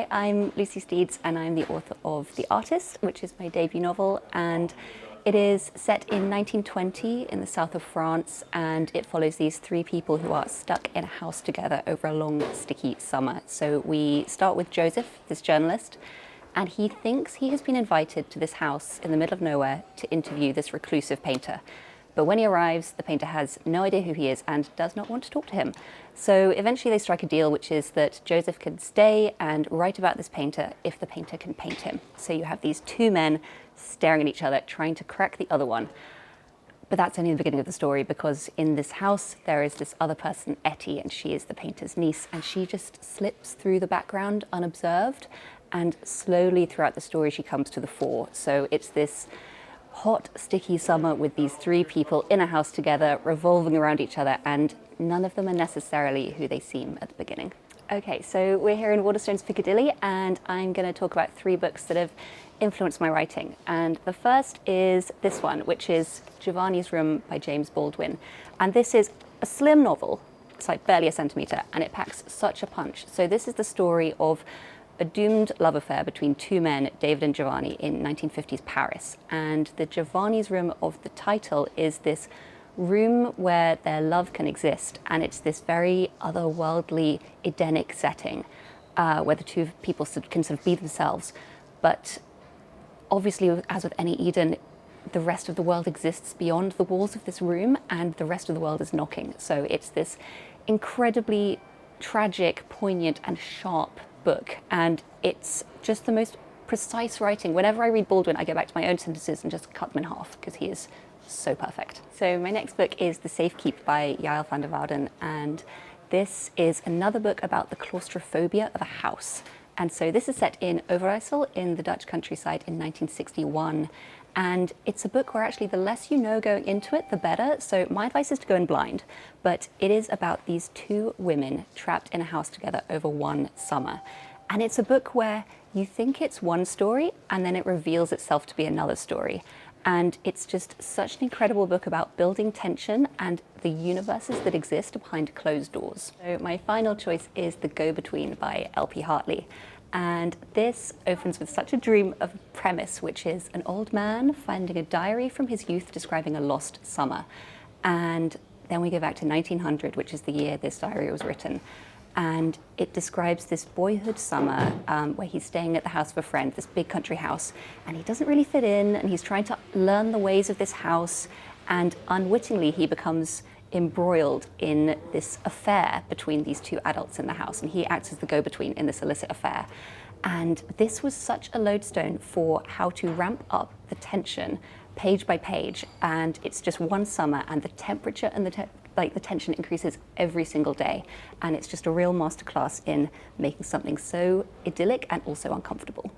Hi, I'm Lucy Steeds and I'm the author of The Artist, which is my debut novel, and it is set in 1920 in the south of France, and it follows these three people who are stuck in a house together over a long, sticky summer. So we start with Joseph, this journalist, and he thinks he has been invited to this house in the middle of nowhere to interview this reclusive painter. But when he arrives, the painter has no idea who he is and does not want to talk to him. So eventually they strike a deal, which is that Joseph can stay and write about this painter if the painter can paint him. So you have these two men staring at each other, trying to crack the other one. But that's only the beginning of the story, because in this house there is this other person, Etty, and she is the painter's niece, and she just slips through the background unobserved, and slowly throughout the story she comes to the fore. So it's this hot, sticky summer with these three people in a house together, revolving around each other, and none of them are necessarily who they seem at the beginning. Okay, so we're here in Waterstones, Piccadilly, and I'm going to talk about three books that have influenced my writing. And the first is this one, which is Gavannis Room by James Baldwin. And this is a slim novel. It's like barely a centimetre, and it packs such a punch. So this is the story of a doomed love affair between two men, David and Giovanni, in 1950s Paris. And the Gavannis Room of the title is this room where their love can exist, and it's this very otherworldly, Edenic setting where the two people can sort of be themselves. But obviously, as with any Eden, the rest of the world exists beyond the walls of this room, and the rest of the world is knocking. So it's this incredibly tragic, poignant, and sharp book, and it's just the most precise writing. Whenever I read Baldwin, I go back to my own sentences and just cut them in half, because he is so perfect. So my next book is The Safekeep by Yael van der Wouden, and this is another book about the claustrophobia of a house. And so this is set in Overijssel in the Dutch countryside in 1961. And it's a book where actually the less you know going into it, the better. So my advice is to go in blind, but it is about these two women trapped in a house together over one summer. And it's a book where you think it's one story and then it reveals itself to be another story. And it's just such an incredible book about building tension and the universes that exist behind closed doors. So my final choice is The Goetween by L.P. Hartley. And this opens with such a dream of premise, which is an old man finding a diary from his youth describing a lost summer. And then we go back to 1900, which is the year this diary was written. And it describes this boyhood summer where he's staying at the house of a friend, this big country house, and he doesn't really fit in, and he's trying to learn the ways of this house, and unwittingly he becomes embroiled in this affair between these two adults in the house, and he acts as the go-between in this illicit affair. And this was such a lodestone for how to ramp up the tension page by page, and it's just one summer, and the temperature and the tension increases every single day, and it's just a real masterclass in making something so idyllic and also uncomfortable.